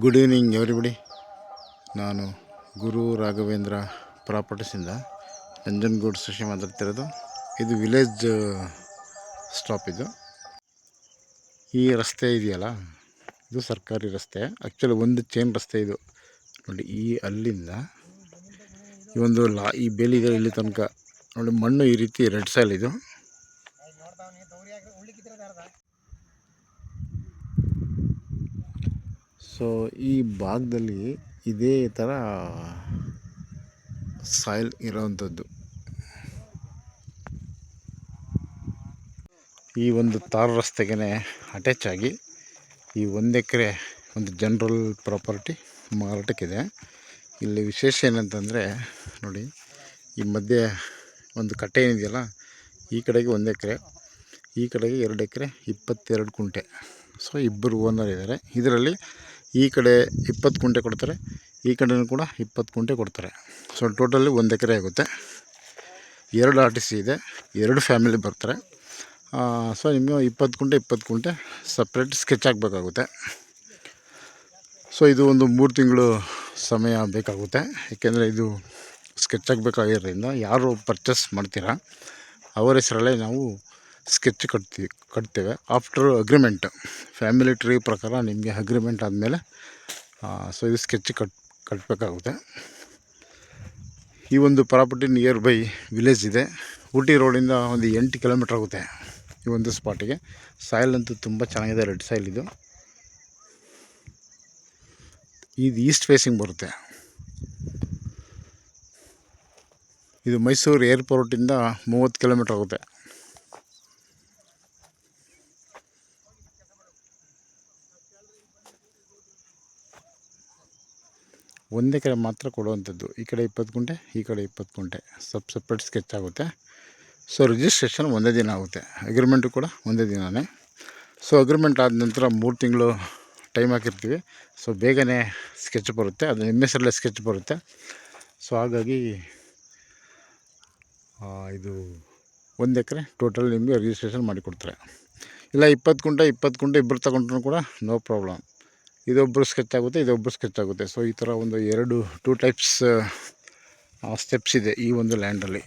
Good evening everybody. ನಾನು ಗುರು ರಾಘವೇಂದ್ರ ಪ್ರಾಪರ್ಟೀಸಿಂದ ನಂಜನಗೂಡು ಶಶಿ ಮಾತಾಡ್ತಿರೋದು. ಇದು ವಿಲೇಜ್ ಸ್ಟಾಪ್. ಈ ರಸ್ತೆ ಇದೆಯಲ್ಲ, ಇದು ಸರ್ಕಾರಿ ರಸ್ತೆ. ಆ್ಯಕ್ಚುಲಿ ಒಂದು ಚೈನ್ ರಸ್ತೆ ಇದು ನೋಡಿ. ಈ ಅಲ್ಲಿಂದ ಈ ಒಂದು ಈ ಬೇಲಿಗೆ ಇಲ್ಲಿ ತನಕ ನೋಡಿ, ಮಣ್ಣು ಈ ರೀತಿ ರೆಡ್ ಸೈಲ್ ಇದು. ಸೊ ಈ ಭಾಗದಲ್ಲಿ ಇದೇ ಥರ ಸಾಯಿಲ್ ಇರೋವಂಥದ್ದು. ಈ ಒಂದು ತಾರ್ ರಸ್ತೆಗೆ ಅಟ್ಯಾಚ್ ಆಗಿ ಈ 1 ಎಕರೆ ಒಂದು ಜನರಲ್ ಪ್ರಾಪರ್ಟಿ ಮಾರಾಟಕ್ಕಿದೆ. ಇಲ್ಲಿ ವಿಶೇಷ ಏನಂತಂದರೆ ನೋಡಿ, ಈ ಮಧ್ಯೆ ಒಂದು ಕಟ್ಟೆ ಏನಿದೆಯಲ್ಲ, ಈ ಕಡೆಗೆ 1 ಎಕರೆ, ಈ ಕಡೆಗೆ 2 ಎಕರೆ 22 ಕುಂಟೆ. ಸೊ ಇಬ್ಬರು ಓನರ್ ಇದ್ದಾರೆ. ಇದರಲ್ಲಿ ಈ ಕಡೆ 20 ಕುಂಟೆ ಕೊಡ್ತಾರೆ, ಈ ಕಡೆಯೂ ಕೂಡ 20 ಕುಂಟೆ ಕೊಡ್ತಾರೆ. ಸೊ ಟೋಟಲಿ 1 ಎಕರೆ ಆಗುತ್ತೆ. 2 RTC ಇದೆ, 2 ಫ್ಯಾಮಿಲಿ ಬರ್ತಾರೆ. ಸೊ ನಿಮಗೆ 20 ಕುಂಟೆ ಸಪ್ರೇಟ್ ಸ್ಕೆಚ್ ಆಗಬೇಕಾಗುತ್ತೆ. ಸೊ ಇದು ಒಂದು 3 ತಿಂಗಳು ಸಮಯ ಬೇಕಾಗುತ್ತೆ. ಏಕೆಂದರೆ ಇದು ಸ್ಕೆಚ್ ಆಗಬೇಕಾಗಿರೋದ್ರಿಂದ ಯಾರು ಪರ್ಚೇಸ್ ಮಾಡ್ತೀರಾ ಅವರ ಹೆಸರಲ್ಲೇ ನಾವು ಸ್ಕೆಚ್ ಕಟ್ತೇವೆ. ಆಫ್ಟರ್ ಅಗ್ರಿಮೆಂಟ್, ಫ್ಯಾಮಿಲಿ ಟ್ರೀ ಪ್ರಕಾರ ನಿಮಗೆ ಅಗ್ರಿಮೆಂಟ್ ಆದಮೇಲೆ ಸೊ ಇದು ಸ್ಕೆಚ್ ಕಟ್ಟಬೇಕಾಗುತ್ತೆ. ಈ ಒಂದು ಪ್ರಾಪರ್ಟಿ ನಿಯರ್ ಬೈ ವಿಲೇಜ್ ಇದೆ. ಊಟಿ ರೋಡಿಂದ ಒಂದು 8 ಕಿಲೋಮೀಟ್ರ್ ಆಗುತ್ತೆ ಈ ಒಂದು ಸ್ಪಾಟಿಗೆ. ಸಾಯಿಲ್ ಅಂತೂ ತುಂಬ ಚೆನ್ನಾಗಿದೆ, ರೆಡ್ ಸಾಯಿಲ್ ಇದು. ಇದು ಈಸ್ಟ್ ಫೇಸಿಂಗ್ ಬರುತ್ತೆ. ಇದು ಮೈಸೂರು ಏರ್ಪೋರ್ಟಿಂದ 30 ಕಿಲೋಮೀಟ್ರ್ ಆಗುತ್ತೆ. ಒಂದೇ ಕಡೆ ಮಾತ್ರ ಕೊಡುವಂಥದ್ದು. ಈ ಕಡೆ 20 ಕುಂಟೆ, ಈ ಕಡೆ 20 ಕುಂಟೆ ಸಪ್ರೇಟ್ ಸ್ಕೆಚ್ ಆಗುತ್ತೆ. ಸೊ ರಿಜಿಸ್ಟ್ರೇಷನ್ ಒಂದೇ ದಿನ ಆಗುತ್ತೆ, ಅಗ್ರಿಮೆಂಟು ಕೂಡ ಒಂದೇ ದಿನವೇ. ಸೊ ಅಗ್ರಿಮೆಂಟ್ ಆದ ನಂತರ 3 ತಿಂಗಳು ಟೈಮ್ ಹಾಕಿರ್ತೀವಿ. ಸೊ ಬೇಗನೆ ಸ್ಕೆಚ್ ಬರುತ್ತೆ, ಅದು ನಿಮ್ಮ ಹೆಸರಲ್ಲೇ ಸ್ಕೆಚ್ ಬರುತ್ತೆ. ಸೊ ಹಾಗಾಗಿ ಇದು 1 ಎಕರೆ ಟೋಟಲ್ ನಿಮಗೆ ರಿಜಿಸ್ಟ್ರೇಷನ್ ಮಾಡಿಕೊಡ್ತಾರೆ. ಇಲ್ಲ 20 ಕುಂಟೆ ಇಬ್ಬರು ತಗೊಂಡ್ರೂ ಕೂಡ ನೋ ಪ್ರಾಬ್ಲಮ್. ಇದೊಬ್ಬರು ಸ್ಕೆಚ್ ಆಗುತ್ತೆ, ಇದೊಬ್ಬರು ಸ್ಕೆಚ್ ಆಗುತ್ತೆ. ಸೊ ಈ ಥರ ಒಂದು 2 ಟೈಪ್ಸ್ ಸ್ಟೆಪ್ಸ್ ಇದೆ ಈ ಒಂದು ಲ್ಯಾಂಡಲ್ಲಿ.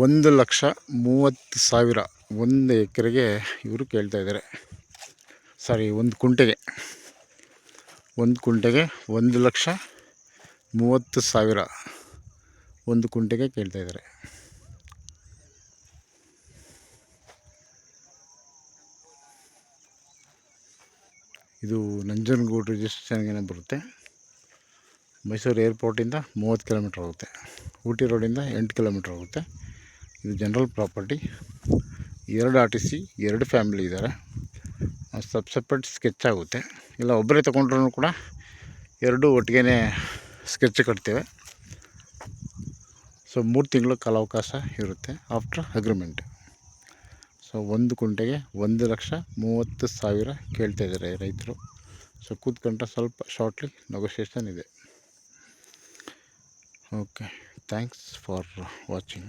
1,30,000 1 ಎಕರೆಗೆ ಇವರು ಕೇಳ್ತಾಯಿದ್ದಾರೆ. ಸಾರಿ, 1 ಕುಂಟೆಗೆ 1,30,000 1 ಕುಂಟೆಗೆ ಕೇಳ್ತಾಯಿದ್ದಾರೆ. ಇದು ನಂಜನಗೂಡು ರಿಜಿಸ್ಟ್ರೇಷನ್ಗೆ ಬರುತ್ತೆ. ಮೈಸೂರು ಏರ್ಪೋರ್ಟಿಂದ 30 ಕಿಲೋಮೀಟ್ರ್ ಆಗುತ್ತೆ, ಊಟಿ ರೋಡಿಂದ 8 ಕಿಲೋಮೀಟ್ರ್ ಆಗುತ್ತೆ. ಇದು ಜನರಲ್ ಪ್ರಾಪರ್ಟಿ, 2 RTC, 2 ಫ್ಯಾಮಿಲಿ ಇದ್ದಾರೆ. ಸಪ್ರೇಟ್ ಸ್ಕೆಚ್ ಆಗುತ್ತೆ. ಇಲ್ಲ ಒಬ್ಬರೇ ತೊಗೊಂಡ್ರೂ ಕೂಡ 2 ಒಟ್ಟಿಗೆ ಸ್ಕೆಚ್ ಕಟ್ತೇವೆ. ಸೊ 3 ತಿಂಗಳು ಕಾಲಾವಕಾಶ ಇರುತ್ತೆ ಆಫ್ಟರ್ ಅಗ್ರಿಮೆಂಟ್. ಸೊ 1 ಕುಂಟೆಗೆ 1,30,000 ಕೇಳ್ತಾಯಿದ್ದಾರೆ ರೈತರು. ಸೊ ಕೂತ್ಕೊಂಡ್ರೆ ಸ್ವಲ್ಪ ಶಾರ್ಟ್ಲಿ ನೆಗೋಷಿಯೇಷನ್ ಇದೆ. Okay, thanks for watching.